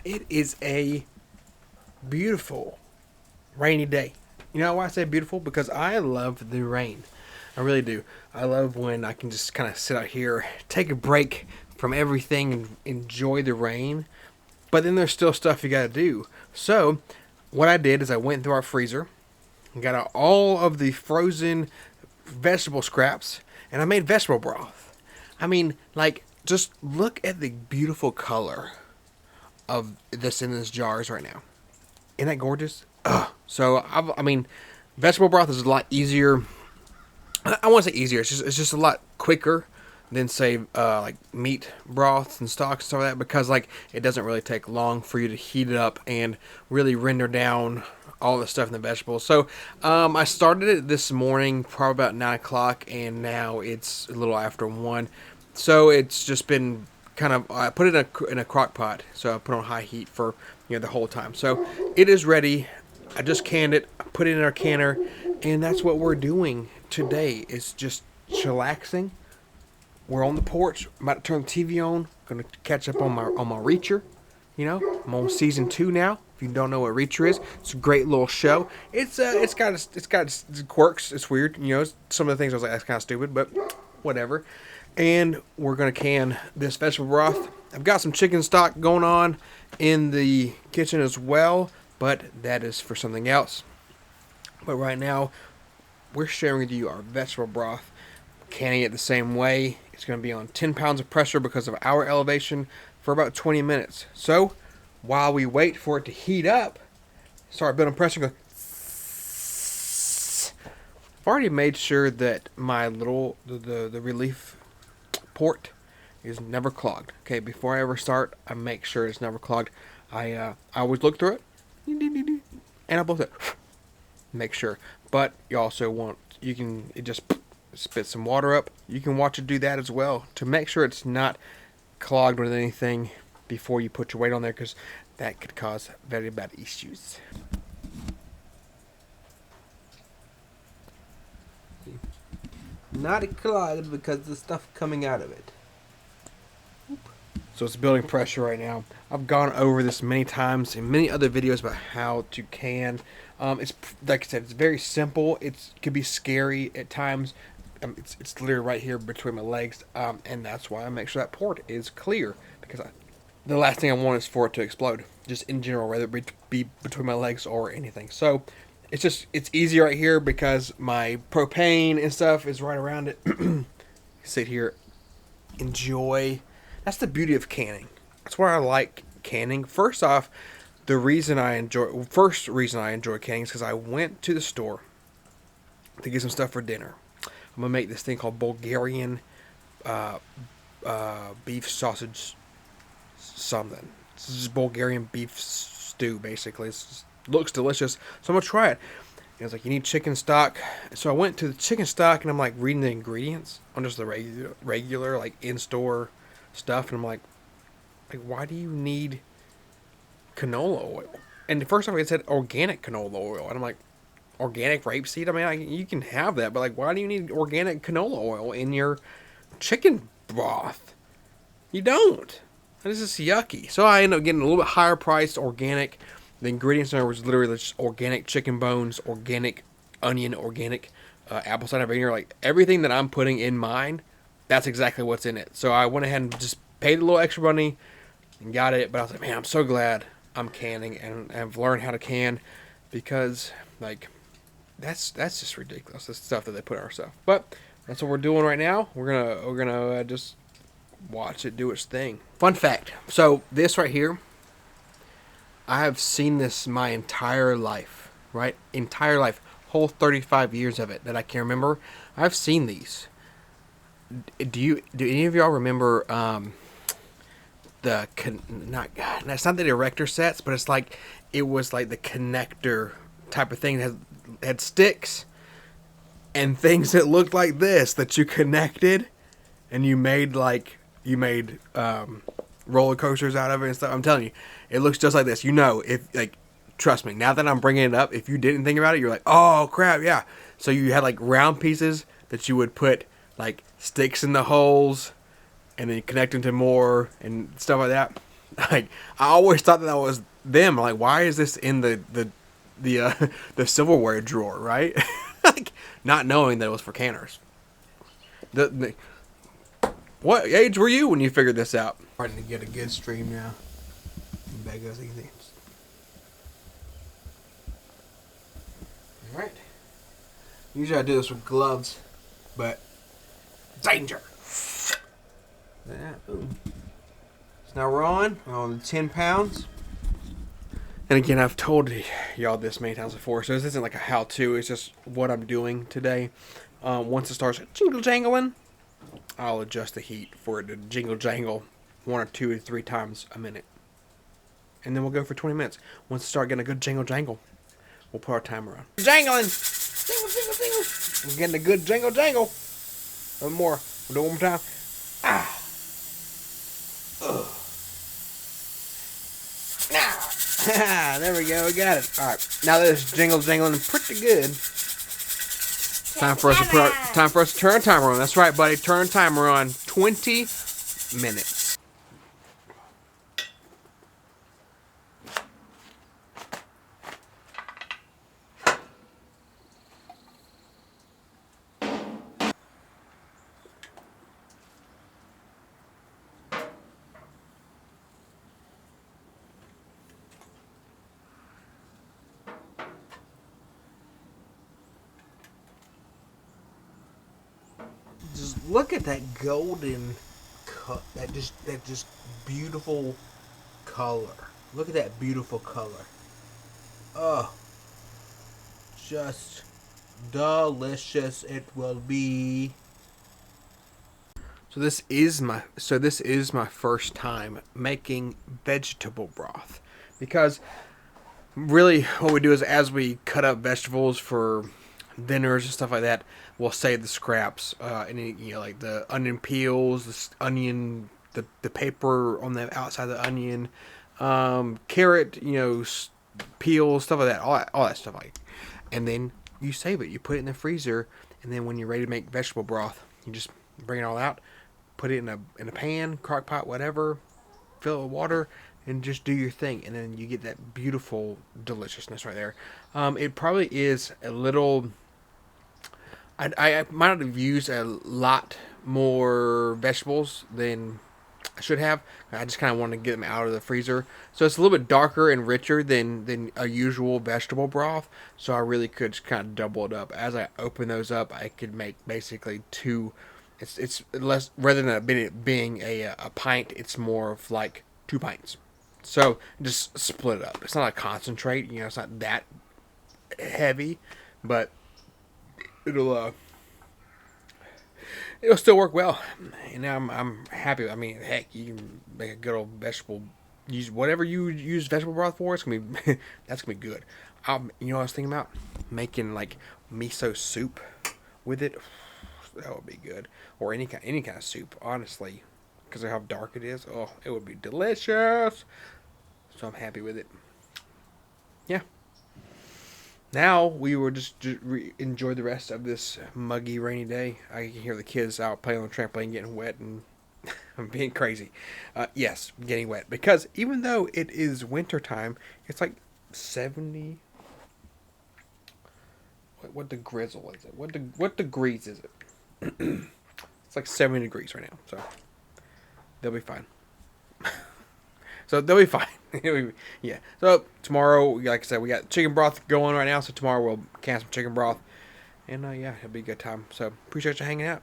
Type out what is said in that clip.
It is a beautiful rainy day. You know why I say beautiful? Because I love the rain. I really do. I love when I can just kind of sit out here, take a break from everything and enjoy the rain. But then there's still stuff you got to do. So what I did is I went through our freezer and got out all of the frozen vegetable scraps and I made vegetable broth. I mean, like, just look at the beautiful color of this in these jars right now. Isn't that gorgeous? Ugh. So, I mean, vegetable broth is a lot easier. I want to say easier. It's just a lot quicker than, say, like meat broths and stocks and stuff like that, because, like, it doesn't really take long for you to heat it up and really render down all the stuff in the vegetables. So, I started it this morning, probably about 9 o'clock, and now it's a little after 1. So, it's just been kind of, I put it in a crock pot, so I put it on high heat for, the whole time. So, it is ready. I just canned it, I put it in our canner, and that's what we're doing today. Is just chillaxing. We're on the porch. I'm about to turn the TV on. Gonna catch up on my Reacher. I'm on season 2 now. If you don't know what Reacher is, it's a great little show. It's got its quirks. It's weird. Some of the things I was like, that's kind of stupid, but whatever. And we're gonna can this vegetable broth. I've got some chicken stock going on in the kitchen as well, but that is for something else. But right now, we're sharing with you our vegetable broth. Canning it the same way. It's going to be on 10 pounds of pressure because of our elevation for about 20 minutes. So, while we wait for it to heat up, start building pressure. Go. I've already made sure that my the relief port is never clogged. Okay, before I ever start, I make sure it's never clogged. I always look through it, and I blow it. Make sure. But you also it just spit some water up. You can watch it do that as well to make sure it's not clogged with anything before you put your weight on there, because that could cause very bad issues. Not clogged because the stuff coming out of it. So it's building pressure right now. I've gone over this many times in many other videos about how to can. It's like I said, it's very simple. It could be scary at times. It's literally right here between my legs, and that's why I make sure that port is clear, because the last thing I want is for it to explode, just in general, whether it be between my legs or anything. So it's easy right here because my propane and stuff is right around it. Sit here, enjoy. That's the beauty of canning. That's why I like canning. First off, first reason I enjoy canning is because I went to the store to get some stuff for dinner. I'm gonna make this thing called Bulgarian beef sausage something. This is Bulgarian beef stew, basically. It looks delicious, so I'm gonna try it. And it's like, you need chicken stock. So I went to the chicken stock and I'm like reading the ingredients on just the regular like in-store stuff, and I'm like, why do you need canola oil? And the first time it said organic canola oil, and I'm like, organic rapeseed? I mean, you can have that, but like, why do you need organic canola oil in your chicken broth? You don't. This is yucky. So I ended up getting a little bit higher priced organic. The ingredients there was literally just organic chicken bones, organic onion, organic apple cider vinegar. Like, everything that I'm putting in mine, that's exactly what's in it. So I went ahead and just paid a little extra money and got it. But I was like, man, I'm so glad I'm canning and I've learned how to can, because like that's just ridiculous, the stuff that they put in our stuff. But that's what we're doing right now. We're gonna just watch it do its thing. Fun fact. So this right here, I have seen this my entire life, right? Entire life, whole 35 years of it that I can remember. I've seen these. Do any of y'all remember it's not the erector sets, but it was like the connector type of thing that had sticks and things that looked like this that you connected, and you made roller coasters out of it and stuff. I'm telling you, it looks just like this. Trust me, now that I'm bringing it up, if you didn't think about it, you're like, oh crap, yeah. So you had like round pieces that you would put like sticks in the holes and then connect them to more and stuff like that. Like, I always thought that was them. Like, why is this in the silverware drawer, right? Like, not knowing that it was for canners. The what age were you when you figured this out? Starting to get a good stream now. Bag those easy. All right. Usually I do this with gloves, but danger. Boom. So now we're on 10 pounds. And again, I've told y'all this many times before, so this isn't like a how-to. It's just what I'm doing today. Once it starts jingle jangling, I'll adjust the heat for it to jingle jangle 1 or 2 or 3 times a minute. And then we'll go for 20 minutes. Once it starts getting a good jingle jangle, we'll put our timer on. Jangling! Jingle, jingle, jingle! We're getting a good jingle jangle. A little more. We'll do it one more time. Ah! Ugh. Now! There we go. We got it. Alright. Now that it's jingle jangling pretty good, time for us to turn a timer on. That's right, buddy. Turn timer on. 20 minutes. Just look at that golden cut. That just beautiful color. Look at that beautiful color. Oh, just delicious it will be. So this is my first time making vegetable broth, because really what we do is, as we cut up vegetables for dinners and stuff like that, we'll save the scraps, like the onion peels, the paper on the outside of the onion, carrot, peels, stuff like that, all that stuff, and then you save it, you put it in the freezer, and then when you're ready to make vegetable broth, you just bring it all out, put it in a pan, crock pot, whatever, fill it with water, and just do your thing, and then you get that beautiful deliciousness right there. It probably is a little. I might have used a lot more vegetables than I should have. I just kind of want to get them out of the freezer, so it's a little bit darker and richer than a usual vegetable broth. So I really could just kind of double it up. As I open those up, I could make basically two. It's less, rather than it being a pint. It's more of like 2 pints. So just split it up. It's not a concentrate, it's not that heavy, but it'll still work well. And now I'm happy. I mean, heck, you can make a good old vegetable. Use whatever you use vegetable broth for. It's gonna be that's gonna be good. What I was thinking about making like miso soup with it. That would be good, or any kind of soup, honestly, because of how dark it is. Oh, it would be delicious. So I'm happy with it. Yeah. Now we will just enjoy the rest of this muggy, rainy day. I can hear the kids out playing on the trampoline, getting wet, and I'm being crazy. Yes, getting wet, because even though it is winter time, it's like 70. What the grizzle is it? What degrees is it? It's like 70 degrees right now, so they'll be fine. So they'll be fine. Yeah. So tomorrow, like I said, we got chicken broth going right now. So tomorrow we'll can some chicken broth, and yeah, it'll be a good time. So appreciate you hanging out.